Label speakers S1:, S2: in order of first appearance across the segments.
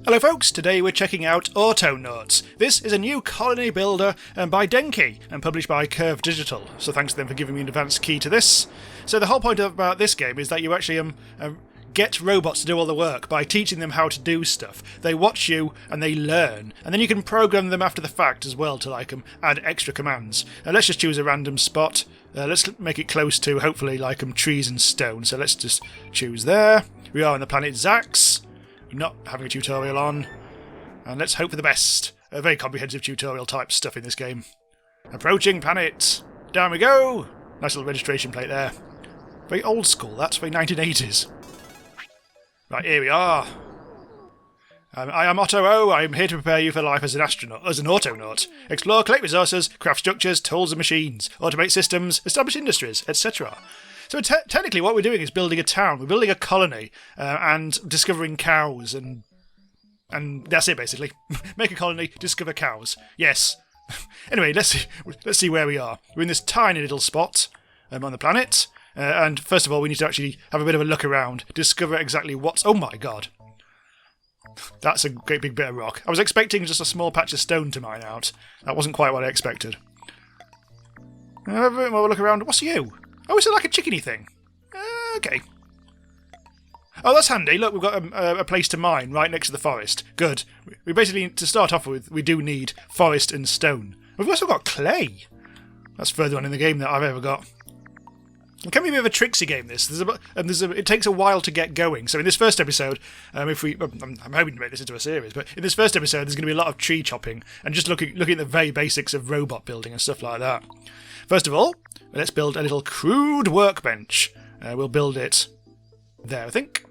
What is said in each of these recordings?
S1: Hello folks, today we're checking out Autonauts. This is a new colony builder by Denki and published by Curve Digital, so thanks to them for giving me an advanced key to this. So the whole point about this game is that you actually get robots to do all the work by teaching them how to do stuff. They watch you and they learn, and then you can program them after the fact as well to add extra commands. Let's just choose a random spot. Let's make it close to hopefully trees and stone, so let's just choose there. We are on the planet Zax. Not having a tutorial on, and let's hope for the best. A very comprehensive tutorial type stuff in this game. Approaching planet. Down we go. Nice little registration plate there. Very old school, that's very 1980s. Right, here we are. I am Otto O. I am here to prepare you for life as an autonaut. Explore, collect resources, craft structures, tools and machines, automate systems, establish industries, etc. So technically what we're doing is building a town. We're building a colony and discovering cows and that's it basically. Make a colony, discover cows. Yes. Anyway, let's see where we are. We're in this tiny little spot on the planet. And first of all, we need to actually have a bit of a look around, discover exactly what's... Oh my god. That's a great big bit of rock. I was expecting just a small patch of stone to mine out. That wasn't quite what I expected. Have a bit more look around. What's you? Oh, is it like a chickeny thing? Okay. Oh, that's handy. Look, we've got a place to mine right next to the forest. Good. We basically, to start off with, we do need forest and stone. We've also got clay. That's further on in the game than I've ever got. It can be a bit of a tricksy game, this. It takes a while to get going. So in this first episode, I'm hoping to make this into a series, but in this first episode there's going to be a lot of tree chopping and just looking at the very basics of robot building and stuff like that. First of all, let's build a little crude workbench. We'll build it there, I think.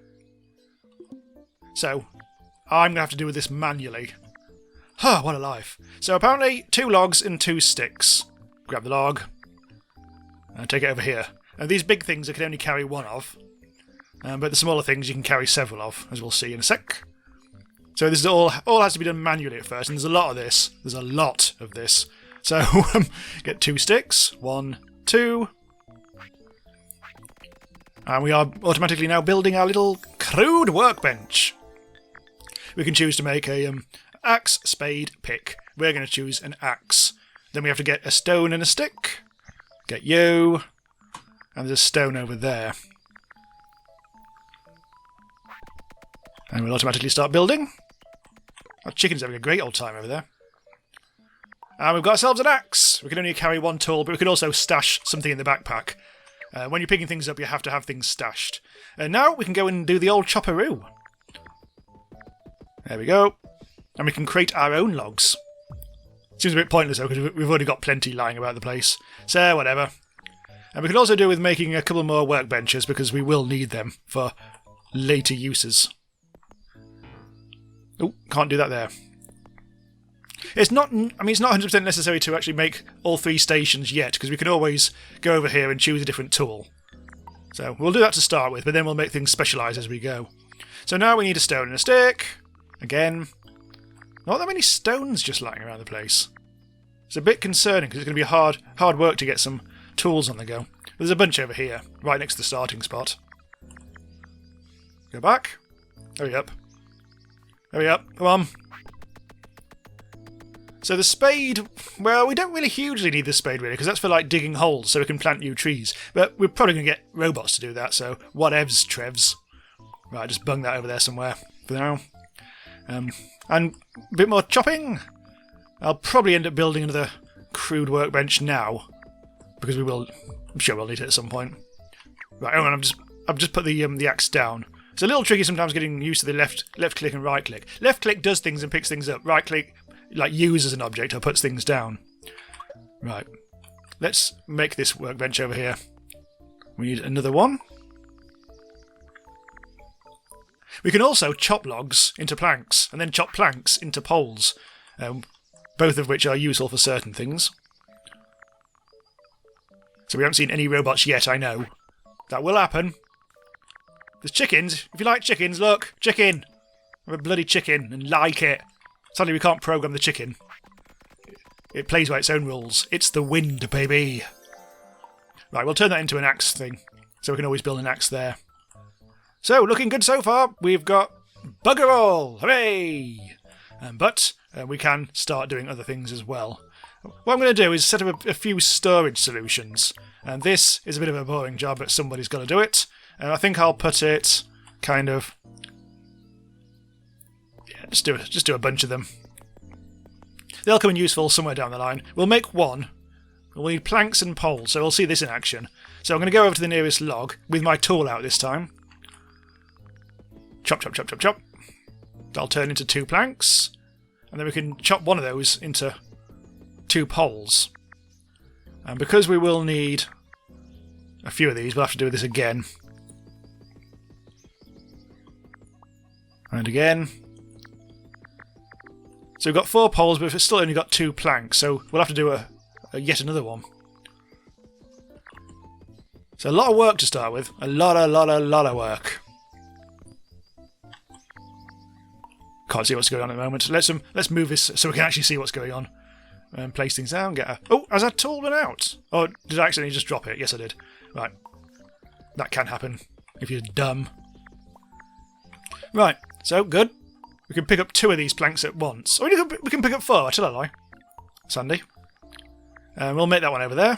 S1: So, I'm going to have to do this manually. What a life. So apparently 2 logs and 2 sticks. Grab the log and take it over here. And these big things I can only carry 1 of, but the smaller things you can carry several of, as we'll see in a sec. So this is all has to be done manually at first, and there's a lot of this. There's a lot of this. So get 2 sticks, 1, 2, and we are automatically now building our little crude workbench. We can choose to make a axe, spade, pick. We're going to choose an axe. Then we have to get a stone and a stick. Get you. And there's a stone over there. And we'll automatically start building. Our chicken's having a great old time over there. And we've got ourselves an axe. We can only carry 1 tool, but we can also stash something in the backpack. When you're picking things up, you have to have things stashed. And now we can go and do the old chopperoo. There we go. And we can create our own logs. Seems a bit pointless though, because we've already got plenty lying about the place. So, whatever. And we could also do with making a couple more workbenches, because we will need them for later uses. Oh, can't do that there. It's not 100% necessary to actually make all 3 stations yet, because we can always go over here and choose a different tool. So we'll do that to start with, but then we'll make things specialise as we go. So now we need a stone and a stick. Again. Not that many stones just lying around the place. It's a bit concerning, because it's going to be hard work to get some tools on the go. There's a bunch over here, right next to the starting spot. Go back. Hurry up. Hurry up, come on. So the spade, well, we don't really hugely need the spade really, because that's for digging holes so we can plant new trees. But we're probably going to get robots to do that, so whatevs, Trevs. Right, just bung that over there somewhere for now. And a bit more chopping. I'll probably end up building another crude workbench now, because I'm sure we'll need it at some point. Right, hang on, I've just put the axe down. It's a little tricky sometimes getting used to the left click and right click. Left click does things and picks things up. Right click uses an object or puts things down. Right. Let's make this workbench over here. We need another one. We can also chop logs into planks, and then chop planks into poles, both of which are useful for certain things. So we haven't seen any robots yet, I know. That will happen. There's chickens. If you like chickens, look. Chicken. I'm a bloody chicken and like it. Sadly, we can't program the chicken. It plays by its own rules. It's the wind, baby. Right, we'll turn that into an axe thing. So we can always build an axe there. So, looking good so far. We've got Bugger all! Hooray! But we can start doing other things as well. What I'm going to do is set up a few storage solutions. And this is a bit of a boring job, but somebody's got to do it. And I think I'll put it kind of... yeah, just do a bunch of them. They'll come in useful somewhere down the line. We'll make one. We'll need planks and poles, so we'll see this in action. So I'm going to go over to the nearest log with my tool out this time. Chop, chop, chop, chop, chop. That'll turn into 2 planks. And then we can chop one of those into 2 poles. And because we will need a few of these, we'll have to do this again. And again. So we've got 4 poles, but we've still only got 2 planks, so we'll have to do a yet another one. So a lot of work to start with. A lot of work. Can't see what's going on at the moment. Let's move this so we can actually see what's going on. And place things down. Oh, has that tool run out? Oh, did I accidentally just drop it? Yes, I did. Right. That can happen if you're dumb. Right. So, good. We can pick up 2 of these planks at once. Or we can pick up 4. I tell a lie. Sandy. And we'll make that one over there.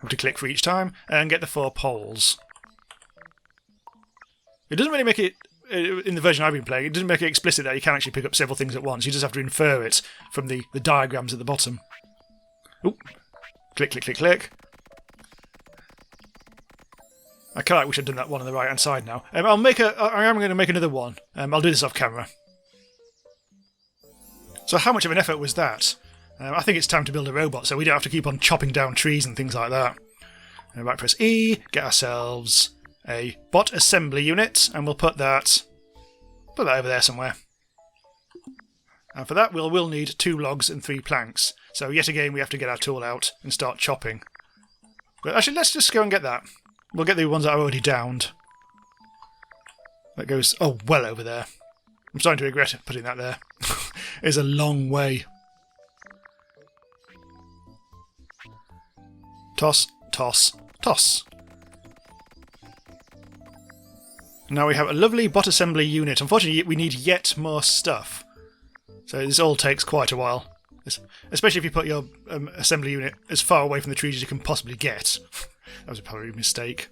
S1: Have to click for each time and get the 4 poles. It doesn't really make it, in the version I've been playing, it doesn't make it explicit that you can actually pick up several things at once. You just have to infer it from the diagrams at the bottom. Oop. Click, click, click, click. I kind of wish I'd done that one on the right hand side now. I am going to make another one. I'll do this off camera. So how much of an effort was that? I think it's time to build a robot so we don't have to keep on chopping down trees and things like that. Right, press E, get ourselves a bot assembly unit, and we'll put that over there somewhere. And for that we'll need 2 logs and 3 planks. So yet again we have to get our tool out and start chopping. But actually let's just go and get that. We'll get the ones that are already downed. That goes, oh, well over there. I'm starting to regret putting that there. It's a long way. Toss, toss, toss. Now we have a lovely bot assembly unit. Unfortunately, we need yet more stuff. So this all takes quite a while. Especially if you put your assembly unit as far away from the trees as you can possibly get. That was probably a mistake.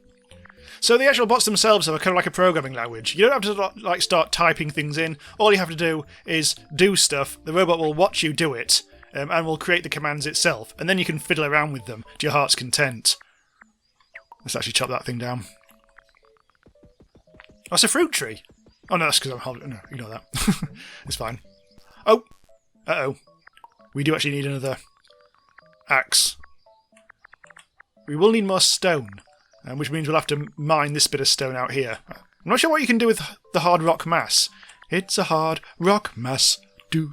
S1: So the actual bots themselves are kind of like a programming language. You don't have to start typing things in. All you have to do is do stuff. The robot will watch you do it, and will create the commands itself. And then you can fiddle around with them to your heart's content. Let's actually chop that thing down. Oh, it's a fruit tree. Oh no, that's because I'm holding. No, ignore that. It's fine. Oh, uh-oh. We do actually need another axe. We will need more stone, which means we'll have to mine this bit of stone out here. I'm not sure what you can do with the hard rock mass. It's a hard rock mass. Do.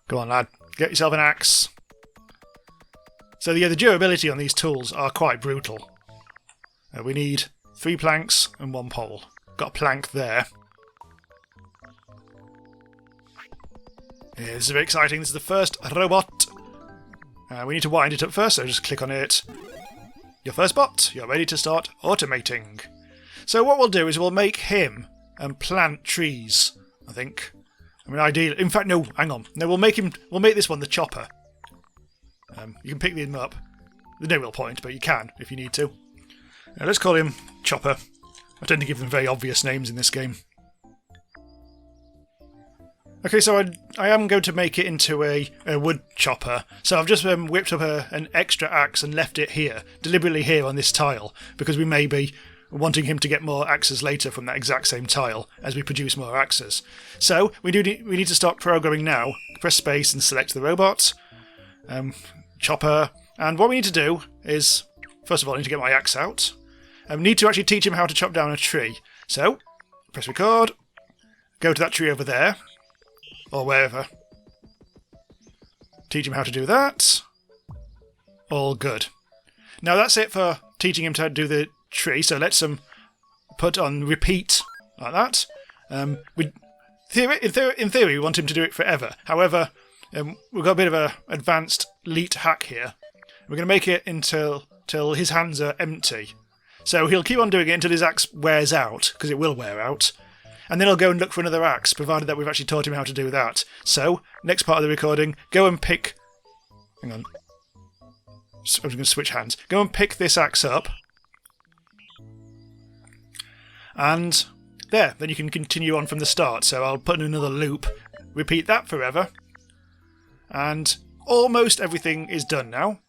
S1: Go on, lad. Get yourself an axe. So yeah, the durability on these tools are quite brutal. We need 3 planks and 1 pole. Got a plank there. Yeah, this is very exciting. This is the first robot. We need to wind it up first, so just click on it. Your first bot, you're ready to start automating. So what we'll do is we'll make him plant trees, I think. I mean, ideally, in fact, no, hang on. No, we'll make this one the chopper. You can pick them up. There's no real point, but you can if you need to. Now, let's call him Chopper. I tend to give them very obvious names in this game. Okay, so I am going to make it into a wood chopper. So I've just whipped up an extra axe and left it here, deliberately here on this tile, because we may be wanting him to get more axes later from that exact same tile as we produce more axes. So we need to start programming now. Press space and select the robot, chopper, and what we need to do is, first of all, I need to get my axe out. I need to actually teach him how to chop down a tree. So, press record, go to that tree over there, or wherever. Teach him how to do that. All good. Now that's it for teaching him to do the tree, so let's put on repeat like that. In theory, we want him to do it forever. However, we've got a bit of an advanced leet hack here. We're going to make it until his hands are empty. So he'll keep on doing it until his axe wears out, because it will wear out. And then he'll go and look for another axe, provided that we've actually taught him how to do that. So, next part of the recording, go and pick... Hang on. I'm just going to switch hands. Go and pick this axe up. And there, then you can continue on from the start. So I'll put in another loop, repeat that forever. And almost everything is done now.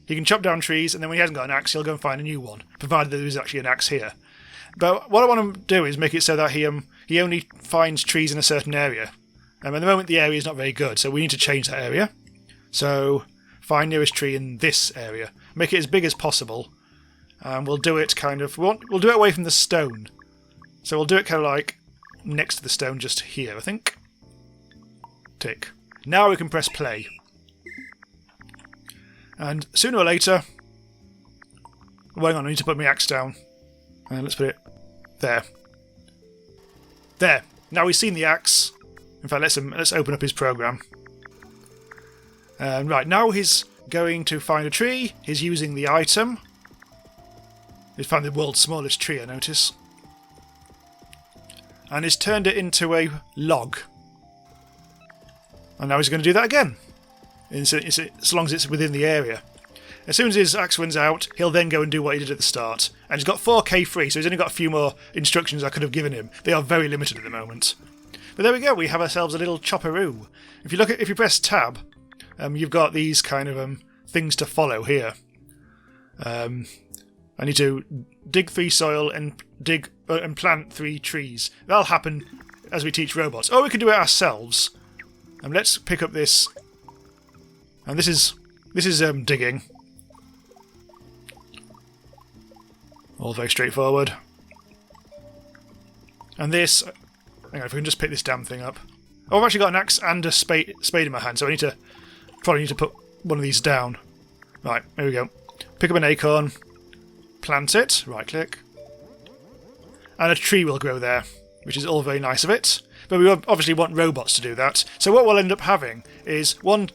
S1: He can chop down trees, and then when he hasn't got an axe, he'll go and find a new one, provided there is actually an axe here. But what I want to do is make it so that he only finds trees in a certain area. At the moment, the area is not very good, so we need to change that area. So, find nearest tree in this area. Make it as big as possible. And we'll do it kind of... We'll do it away from the stone. So we'll do it kind of like next to the stone, just here, I think. Tick. Now we can press play. And sooner or later... Oh, hang on, I need to put my axe down. Let's put it there. There. Now we've seen the axe. In fact, let's open up his program. Right, now he's going to find a tree. He's using the item. He's found the world's smallest tree, I notice. And he's turned it into a log. And now he's going to do that again. As long as it's within the area. As soon as his axe runs out, he'll then go and do what he did at the start. And he's got 4k free, so he's only got a few more instructions I could have given him. They are very limited at the moment. But there we go, we have ourselves a little chopperoo. If you press tab, you've got these kind of things to follow here. I need to dig 3 soil and plant 3 trees. That'll happen as we teach robots. Or we can do it ourselves. Let's pick up this. And this is digging. All very straightforward. And this... Hang on, if we can just pick this damn thing up. Oh, I've actually got an axe and a spade in my hand, so I probably need to put one of these down. Right, here we go. Pick up an acorn. Plant it. Right click. And a tree will grow there, which is all very nice of it. But we obviously want robots to do that. So what we'll end up having is one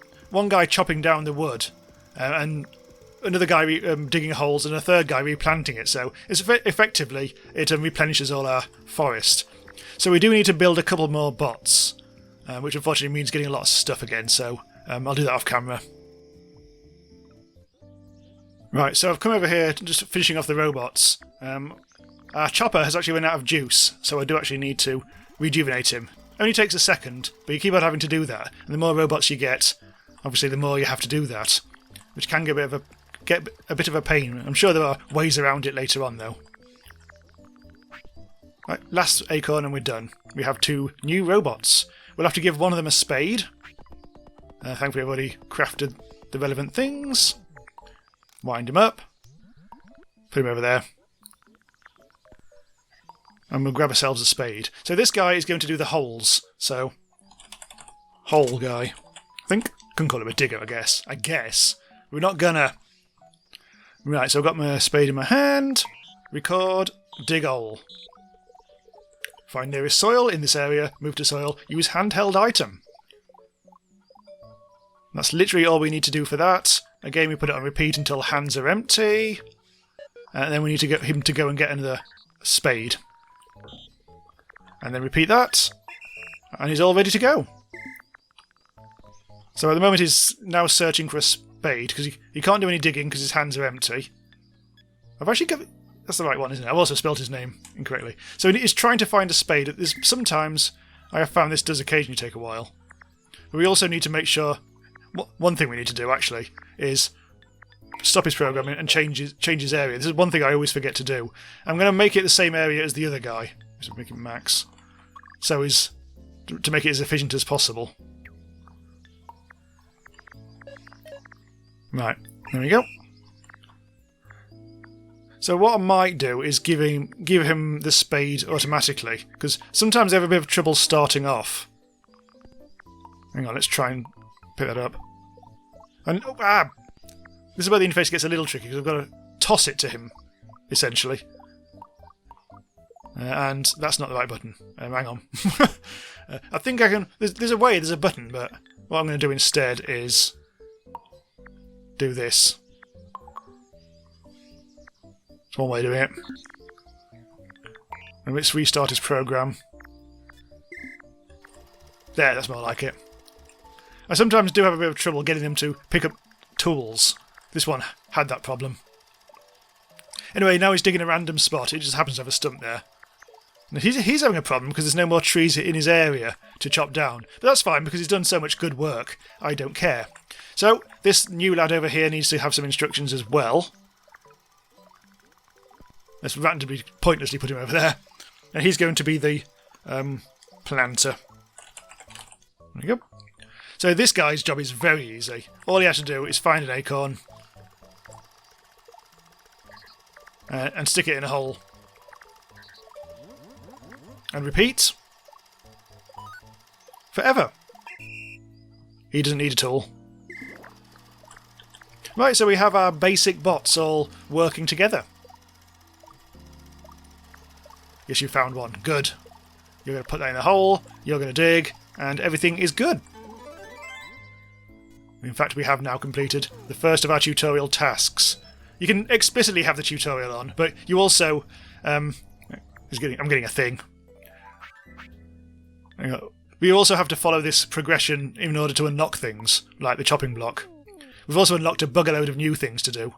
S1: guy chopping down the wood, and another guy digging holes, and a third guy replanting it. So it's effectively it replenishes all our forest. So we do need to build a couple more bots, which unfortunately means getting a lot of stuff again. So I'll do that off camera. Right, so I've come over here, just finishing off the robots. Our chopper has actually run out of juice, so I do actually need to rejuvenate him. Only takes a second, but you keep on having to do that. And the more robots you get, obviously the more you have to do that, which can get a bit of a pain. I'm sure there are ways around it later on, though. Right, last acorn and we're done. We have 2 new robots. We'll have to give one of them a spade. Thankfully I've already crafted the relevant things. Wind him up. Put him over there. And we'll grab ourselves a spade. So this guy is going to do the holes. So, hole guy. I think can call him a digger, I guess. We're not gonna. Right, so I've got my spade in my hand. Record. Dig hole. Find nearest soil in this area. Move to soil. Use handheld item. That's literally all we need to do for that. Again, we put it on repeat until hands are empty. And then we need to get him to go and get another spade. And then repeat that. And he's all ready to go. So at the moment he's now searching for a spade, because he can't do any digging because his hands are empty. I've actually got... That's the right one, isn't it? I've also spelled his name incorrectly. So he's trying to find a spade. Sometimes I have found this does occasionally take a while. But we also need to make sure... One thing we need to do, actually, is stop his programming and change his area. This is one thing I always forget to do. I'm going to make it the same area as the other guy. Just make it max. So to make it as efficient as possible. Right, there we go. So what I might do is give him the spade automatically, because sometimes they have a bit of trouble starting off. Hang on, let's try and pick that up. And this is where the interface gets a little tricky, because I've got to toss it to him, essentially. And that's not the right button. Hang on. I think I can... There's a button, but what I'm going to do instead is do this. That's one way of doing it. And let's restart his program. There, that's more like it. I sometimes do have a bit of trouble getting him to pick up tools. This one had that problem. Anyway, now he's digging a random spot. It just happens to have a stump there. Now he's having a problem because there's no more trees in his area to chop down. But that's fine because he's done so much good work. I don't care. So, this new lad over here needs to have some instructions as well. Let's randomly, pointlessly put him over there. And he's going to be the planter. There we go. So this guy's job is very easy. All he has to do is find an acorn and stick it in a hole. And repeat. Forever. He doesn't need a tool. Right, so we have our basic bots all working together. Yes, you found one. Good. You're going to put that in the hole, you're going to dig, and everything is good. In fact, we have now completed the first of our tutorial tasks. You can explicitly have the tutorial on, but you also... I'm getting a thing. We also have to follow this progression in order to unlock things, like the chopping block. We've also unlocked a bugger load of new things to do,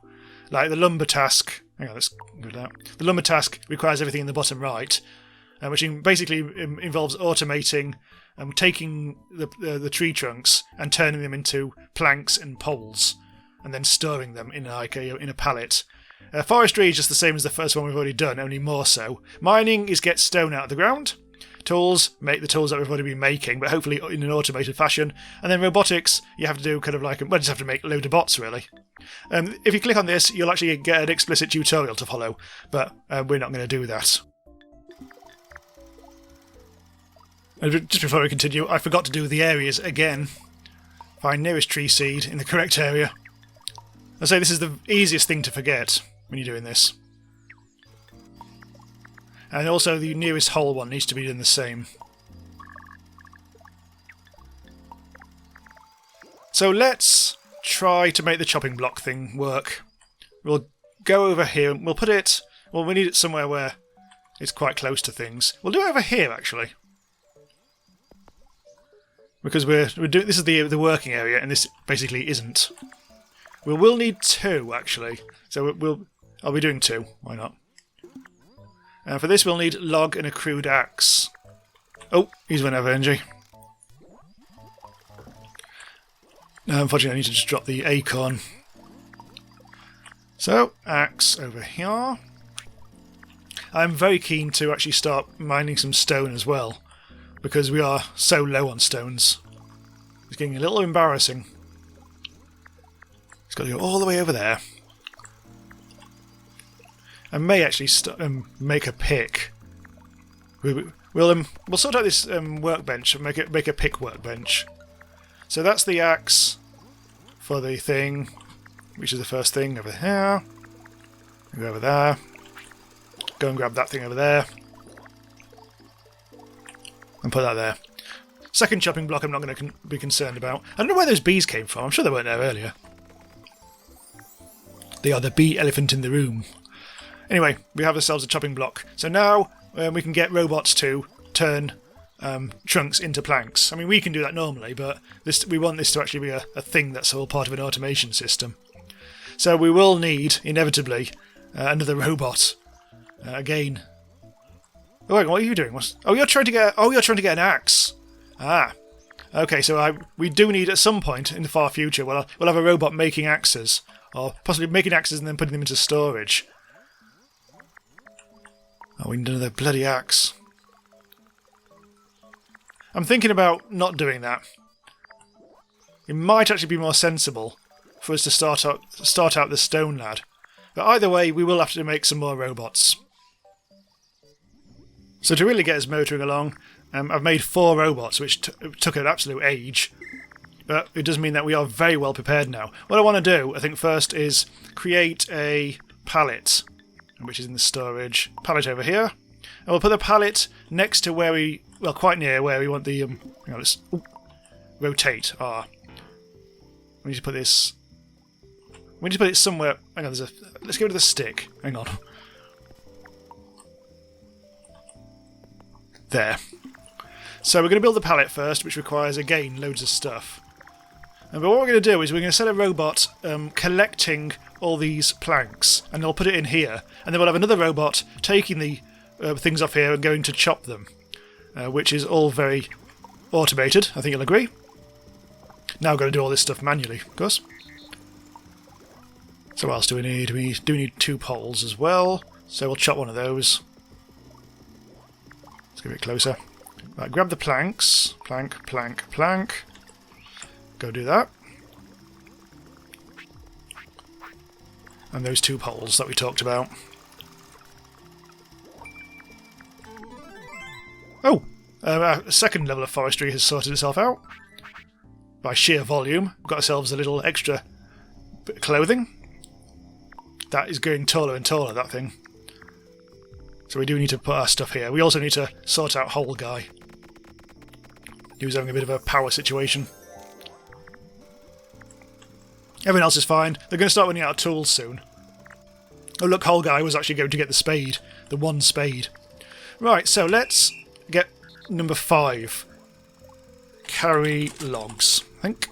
S1: like the lumber task. Hang on, let's go to that. The lumber task requires everything in the bottom right, which basically involves automating taking the tree trunks and turning them into planks and poles, and then storing them in in a pallet. Forestry is just the same as the first one we've already done, only more so. Mining is get stone out of the ground. Tools, make the tools that we've already been making, but hopefully in an automated fashion. And then robotics, you have to do kind of like, well, just have to make a load of bots, really. If you click on this, you'll actually get an explicit tutorial to follow, but we're not going to do that. And just before we continue, I forgot to do the areas again. Find nearest tree seed in the correct area. I say this is the easiest thing to forget when you're doing this. And also the nearest hole one needs to be done the same. So let's try to make the chopping block thing work. We'll go over here and we'll put it... Well, we need it somewhere where it's quite close to things. We'll do it over here, actually. Because we're doing... This is the working area, and this basically isn't. We will need two, actually. So I'll be doing two. Why not? For this we'll need log and a crude axe. Oh, he's run out of energy. Unfortunately I need to just drop the acorn. So, axe over here. I'm very keen to actually start mining some stone as well, because we are so low on stones. It's getting a little embarrassing. It's got to go all the way over there. I may actually make a pick. We'll sort out this workbench and make a pick workbench. So that's the axe for the thing, which is the first thing over here. Go over there. Go and grab that thing over there. And put that there. Second chopping block I'm not going to be concerned about. I don't know where those bees came from. I'm sure they weren't there earlier. They are the bee elephant in the room. Anyway, we have ourselves a chopping block. So now we can get robots to turn trunks into planks. I mean, we can do that normally, but we want this to actually be a thing that's all part of an automation system. So we will need, inevitably, another robot. Again. Oh, hang on, what are you doing? You're trying to get an axe. Ah. Okay, so we do need, at some point in the far future, we'll have a robot making axes. Or possibly making axes and then putting them into storage. Oh, we need another bloody axe. I'm thinking about not doing that. It might actually be more sensible for us to start out the stone lad. But either way, we will have to make some more robots. So to really get us motoring along, I've made 4 robots, which took an absolute age. But it does mean that we are very well prepared now. What I want to do, I think, first is create a pallet, which is in the storage. Pallet over here. And we'll put the pallet next to where quite near where we want the, let's rotate R. We need to put this... We need to put it somewhere... Hang on, let's go to the stick. Hang on. There. So we're going to build the pallet first, which requires, again, loads of stuff. But what we're going to do is we're going to set a robot collecting all these planks, and they'll put it in here. And then we'll have another robot taking the things off here and going to chop them, which is all very automated, I think you'll agree. Now we've got to do all this stuff manually, of course. So what else do we need? We do need 2 poles as well, so we'll chop one of those. Let's get a bit closer. Right, grab the planks. Plank, plank, plank. Go do that. And those 2 poles that we talked about. Oh! Our second level of forestry has sorted itself out. By sheer volume. We've got ourselves a little extra bit of clothing. That is going taller and taller, that thing. So we do need to put our stuff here. We also need to sort out Hole Guy. He was having a bit of a power situation. Everyone else is fine. They're going to start running out of tools soon. Oh look, Hole Guy was actually going to get the spade. The 1 spade. Right, so let's get number 5. Carry logs, I think.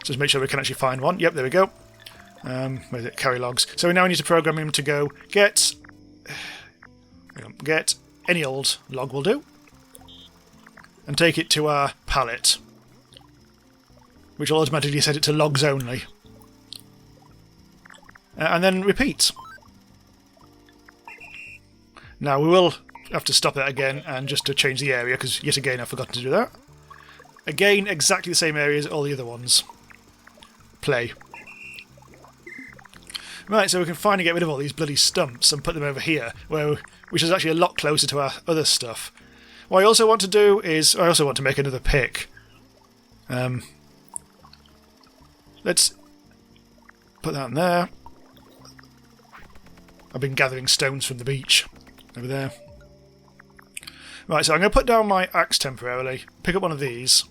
S1: Just make sure we can actually find one. Yep, there we go. Where is it? Carry logs. So we now need to program him to go get any old log will do, and take it to our pallet, which will automatically set it to logs only. And then repeat. Now we will have to stop that again and just to change the area, because yet again I've forgotten to do that. Again, exactly the same area as all the other ones. Play. Right, so we can finally get rid of all these bloody stumps and put them over here, which is actually a lot closer to our other stuff. What I also want to do is, I also want to make another pick. Let's put that in there. I've been gathering stones from the beach over there. Right, so I'm going to put down my axe temporarily, pick up one of these,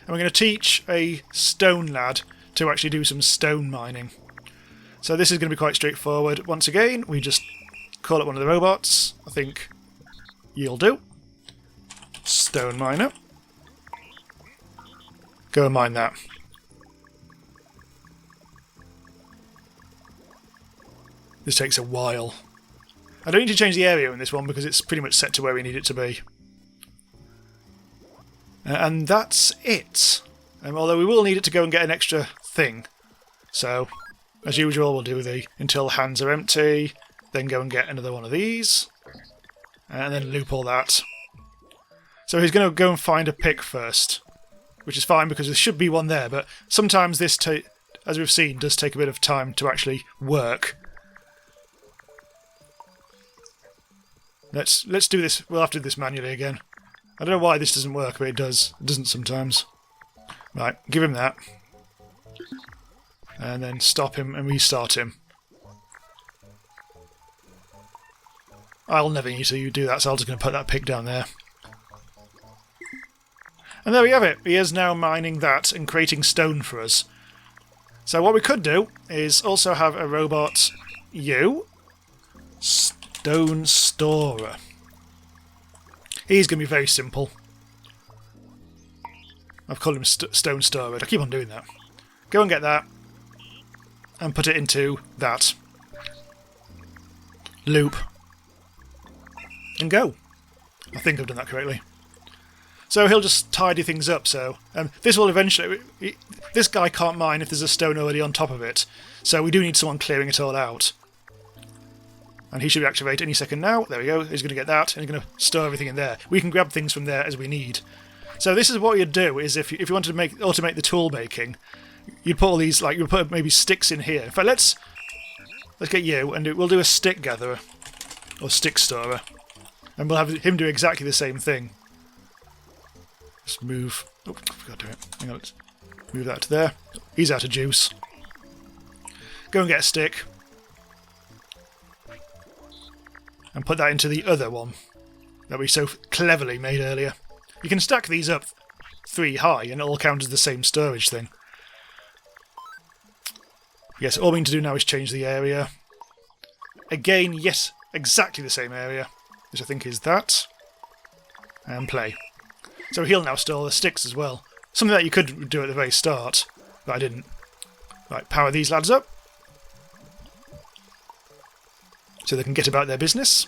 S1: and we're going to teach a stone lad to actually do some stone mining. So this is going to be quite straightforward. Once again, we just call up one of the robots. I think you'll do. Stone miner. Go and mine that. This takes a while. I don't need to change the area in this one because it's pretty much set to where we need it to be. And that's it. Although we will need it to go and get an extra thing. So, as usual, we'll do the until hands are empty, then go and get another one of these, and then loop all that. So he's going to go and find a pick first, which is fine because there should be one there, but sometimes this, as we've seen, does take a bit of time to actually work. Let's do this. We'll have to do this manually again. I don't know why this doesn't work, but it does. It doesn't sometimes. Right, give him that. And then stop him and restart him. I'll never need to do that, so I'm just going to put that pick down there. And there we have it. He is now mining that and creating stone for us. So what we could do is also have a robot, Stone Storer. He's going to be very simple. I've called him Stone Storer. I keep on doing that. Go and get that. And put it into that. Loop. And go. I think I've done that correctly. So he'll just tidy things up, so... this will eventually... This guy can't mine if there's a stone already on top of it. So we do need someone clearing it all out. And he should activate any second now. There we go. He's going to get that, and he's going to store everything in there. We can grab things from there as we need. So this is what you'd do, is if you wanted to automate the tool making, you'd put all these, you'd put maybe sticks in here. In fact, let's get you, and we'll do a stick gatherer. Or stick storer. And we'll have him do exactly the same thing. Just move... Oh, I forgot to do it. Hang on, let's move that to there. He's out of juice. Go and get a stick. And put that into the other one that we so cleverly made earlier. You can stack these up 3 high and it'll count as the same storage thing. Yes, all we need to do now is change the area. Again, yes, exactly the same area, which I think is that, and play. So he'll now store the sticks as well. Something that you could do at the very start, but I didn't. Right, power these lads up, so they can get about their business.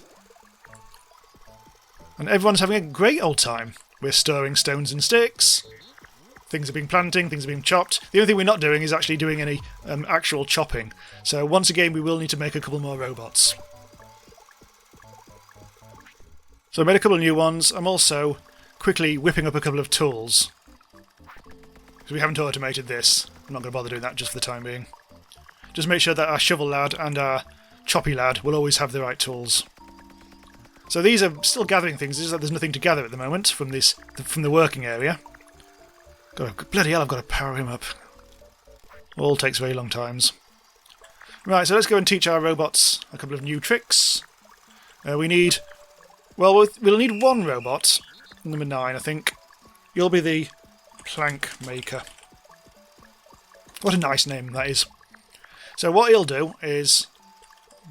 S1: And everyone's having a great old time. We're storing stones and sticks. Things are being planting, things are being chopped. The only thing we're not doing is actually doing any actual chopping. So once again, we will need to make a couple more robots. So I made a couple of new ones. I'm also quickly whipping up a couple of tools, because we haven't automated this. I'm not going to bother doing that just for the time being. Just make sure that our shovel lad and our choppy lad will always have the right tools. So these are still gathering things. It's just that there's nothing to gather at the moment from the working area. Bloody hell, I've got to power him up. All takes very long times. Right, so let's go and teach our robots a couple of new tricks. We'll need one robot, number 9, I think. You'll be the plank maker. What a nice name that is. So what he'll do is,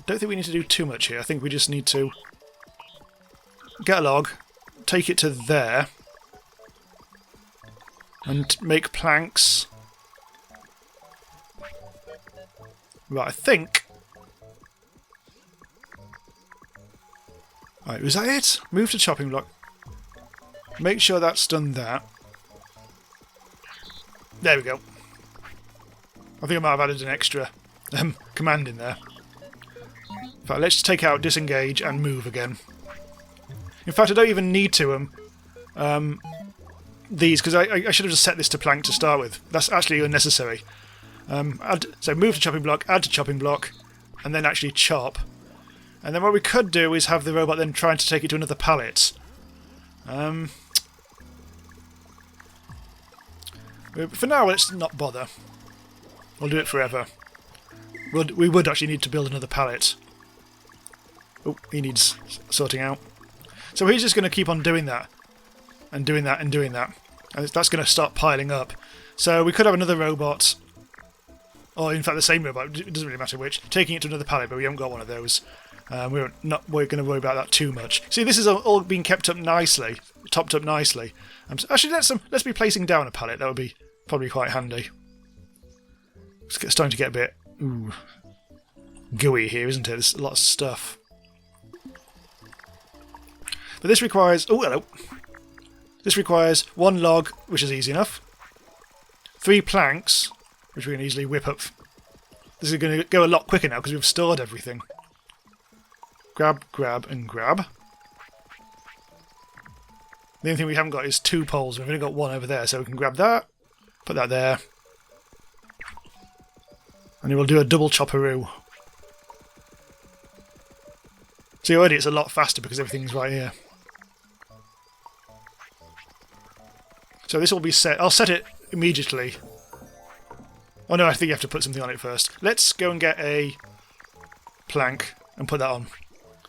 S1: don't think we need to do too much here. I think we just need to get a log, take it to there, and make planks. Right, I think. Right, was that it? Move to chopping block. Make sure that's done that. There we go. I think I might have added an extra command in there. In fact, let's take out disengage and move again. In fact, I don't even need to these, because I should have just set this to plank to start with. That's actually unnecessary. So move to chopping block, add to chopping block, and then actually chop. And then what we could do is have the robot then trying to take it to another pallet. For now, let's not bother. We'll do it forever. We would actually need to build another pallet. Oh, he needs sorting out. So he's just going to keep on doing that. And doing that and doing that. And that's going to start piling up. So we could have another robot, or in fact the same robot, it doesn't really matter which, taking it to another pallet, but we haven't got one of those. We're going to worry about that too much. See, this is all being kept up nicely, topped up nicely. Actually, let's be placing down a pallet. That would be probably quite handy. It's starting to get a bit gooey here, isn't it? There's a lot of stuff. But this requires... Oh, hello. This requires 1 log, which is easy enough. 3 planks, which we can easily whip up. This is going to go a lot quicker now because we've stored everything. Grab, grab, and grab. The only thing we haven't got is 2 poles. We've only got 1 over there, so we can grab that, put that there, and it will do a double chopperoo. See, already it's a lot faster because everything's right here. So this will be set. I'll set it immediately. Oh no, I think you have to put something on it first. Let's go and get a plank and put that on.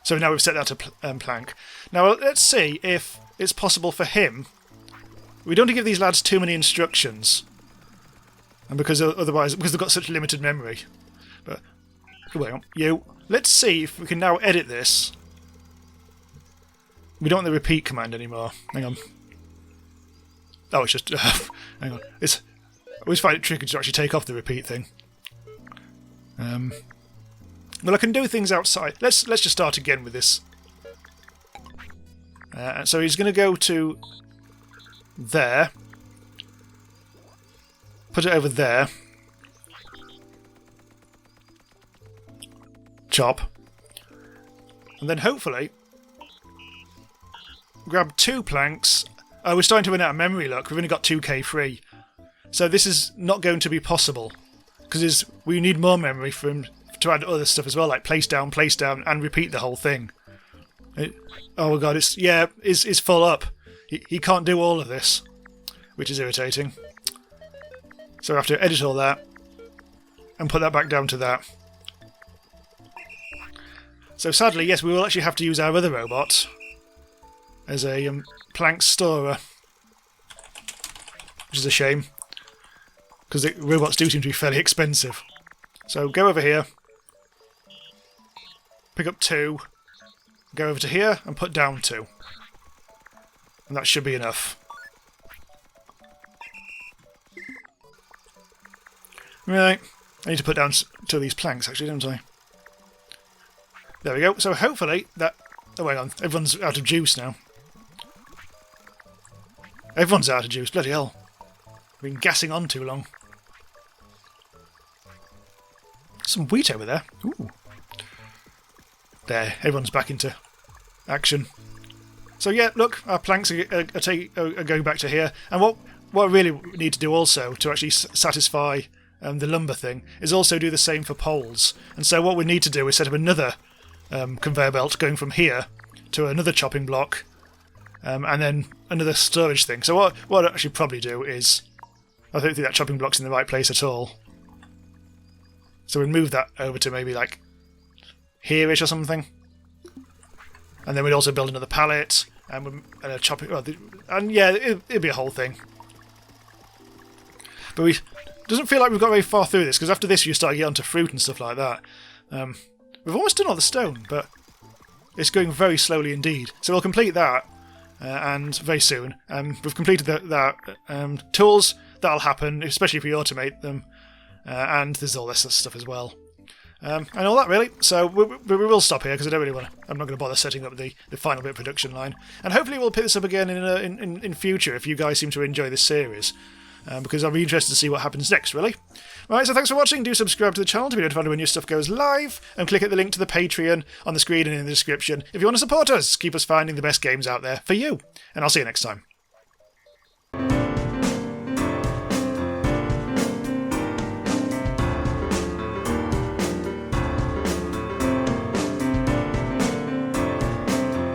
S1: So now we've set that to plank. Now let's see if it's possible for him. We don't want to give these lads too many instructions, and because they've got such limited memory. But well, let's see if we can now edit this. We don't want the repeat command anymore. Hang on. Oh, it's just... hang on. I always find it tricky to actually take off the repeat thing. Well, I can do things outside. Let's just start again with this. So he's going to go to there. Put it over there. Chop. And then hopefully grab 2 planks. Oh, we're starting to run out of memory, look. We've only got 2k free. So this is not going to be possible, because we need more memory for him to add other stuff as well, like place down, and repeat the whole thing. Oh my god, it's full up. He can't do all of this, which is irritating. So I have to edit all that and put that back down to that. So sadly, yes, we will actually have to use our other robot as a plank storer, which is a shame, because the robots do seem to be fairly expensive. So go over here, pick up 2, go over to here and put down 2. And that should be enough. Right, I need to put down 2 of these planks actually, don't I? There we go, so hopefully that... Oh, wait on, everyone's out of juice now. Everyone's out of juice, bloody hell. I've been gassing on too long. Some wheat over there. Ooh. There, everyone's back into action. So yeah, look, our planks are going back to here. And what I really need to do also to actually satisfy the lumber thing is also do the same for poles. And so what we need to do is set up another conveyor belt going from here to another chopping block, and then another storage thing. So what I should probably do is... I don't think that chopping block's in the right place at all. So we'd move that over to maybe like here-ish or something. And then we'd also build another pallet and a chopping... Well, and yeah, it'd be a whole thing. But it doesn't feel like we've got very far through this, because after this you start to get onto fruit and stuff like that. We've almost done all the stone, but it's going very slowly indeed. So we'll complete that, and very soon. We've completed that tools. That'll happen, especially if we automate them. And there's all this stuff as well. And all that, really. So we will stop here, because I don't really want to... I'm not going to bother setting up the final bit of production line. And hopefully we'll pick this up again in future, if you guys seem to enjoy this series. Because I'll be interested to see what happens next, really. Right, so thanks for watching. Do subscribe to the channel to be notified when new stuff goes live, and click at the link to the Patreon on the screen and in the description if you want to support us. Keep us finding the best games out there for you. And I'll see you next time.